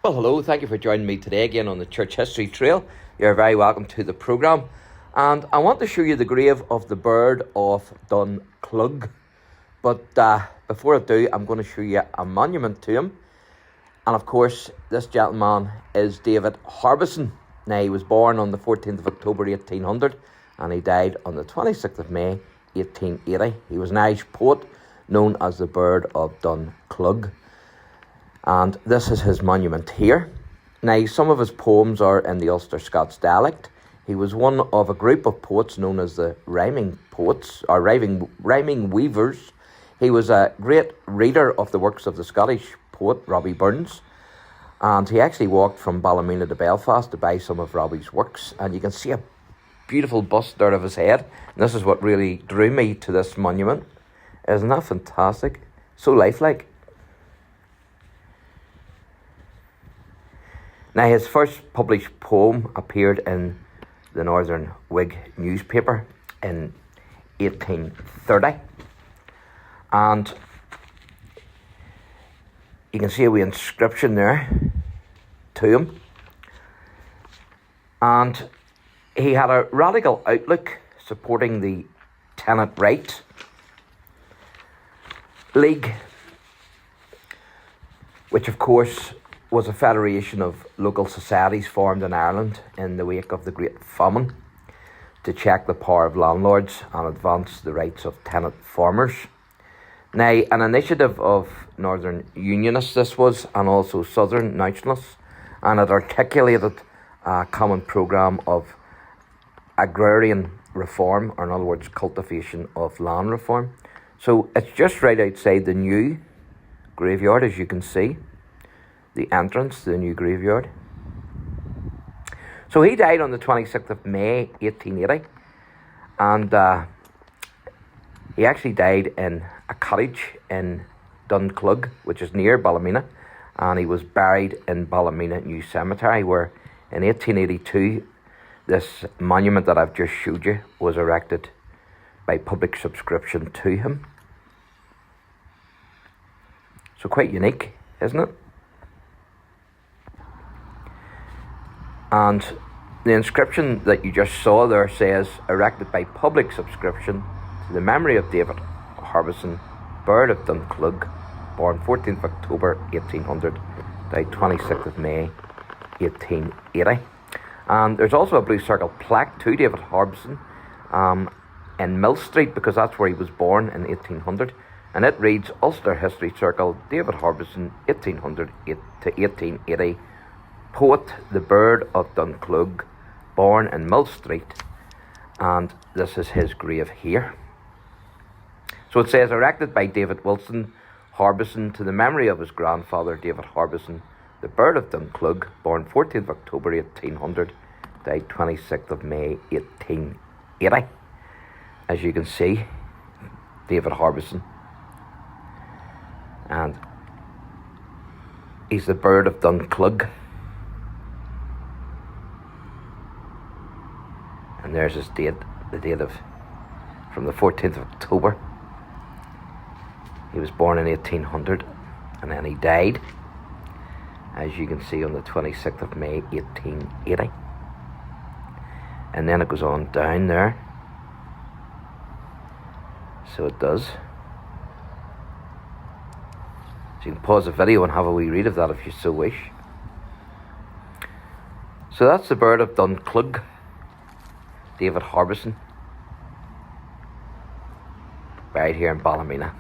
Well, hello, thank you for joining me today again on the Church History Trail. You're very welcome to the programme. And I want to show you the grave of the bird of Dunclog. But before I do, I'm going to show you a monument to him. And of course, this gentleman is David Harbison. Now, he was born on the 14th of October 1800 and he died on the 26th of May 1880. He was an Irish poet known as the Bird of Dunclog. And this is his monument here. Now, some of his poems are in the Ulster Scots dialect. He was one of a group of poets known as the rhyming poets, or rhyming weavers. He was a great reader of the works of the Scottish poet Robbie Burns. And he actually walked from Ballymena to Belfast to buy some of Robbie's works. And you can see a beautiful bust out of his head. And this is what really drew me to this monument. Isn't that fantastic? So lifelike. Now, his first published poem appeared in the Northern Whig newspaper in 1830. And you can see a wee inscription there to him. And he had a radical outlook supporting the tenant right league, which of course was a federation of local societies formed in Ireland in the wake of the Great Famine to check the power of landlords and advance the rights of tenant farmers. Now, an initiative of Northern Unionists this was, and also Southern Nationalists, and it articulated a common programme of agrarian reform, or in other words, cultivation of land reform. So it's just right outside the new graveyard, as you can see. The entrance to the new graveyard. So he died on the 26th of May 1880, and he actually died in a cottage in Dunclog, which is near Ballymena, and he was buried in Ballymena New Cemetery, where in 1882 this monument that I've just showed you was erected by public subscription to him. So quite unique, isn't it? And the inscription that you just saw there says, erected by public subscription to the memory of David Harbison, Bird of Dunclog, born 14th October 1800, died 26th of May 1880. And there's also a blue circle plaque to David Harbison in Mill Street, because that's where he was born in 1800. And it reads, Ulster History Circle, David Harbison, 1800 to 1880. Poet, the Bird of Dunclog, born in Mill Street, and this is his grave here. So it says, erected by David Wilson Harbison to the memory of his grandfather David Harbison, the Bird of Dunclog, born 14th October 1800, died 26th of May 1880. As you can see, David Harbison, and he's the Bird of Dunclog. And there's his date, the date of from the 14th of October. He was born in 1800, and then he died, as you can see, on the 26th of May 1880. And then it goes on down there. So it does. So you can pause the video and have a wee read of that if you so wish. So that's the Bird of Dunclog, David Harbison, buried here in Ballymena.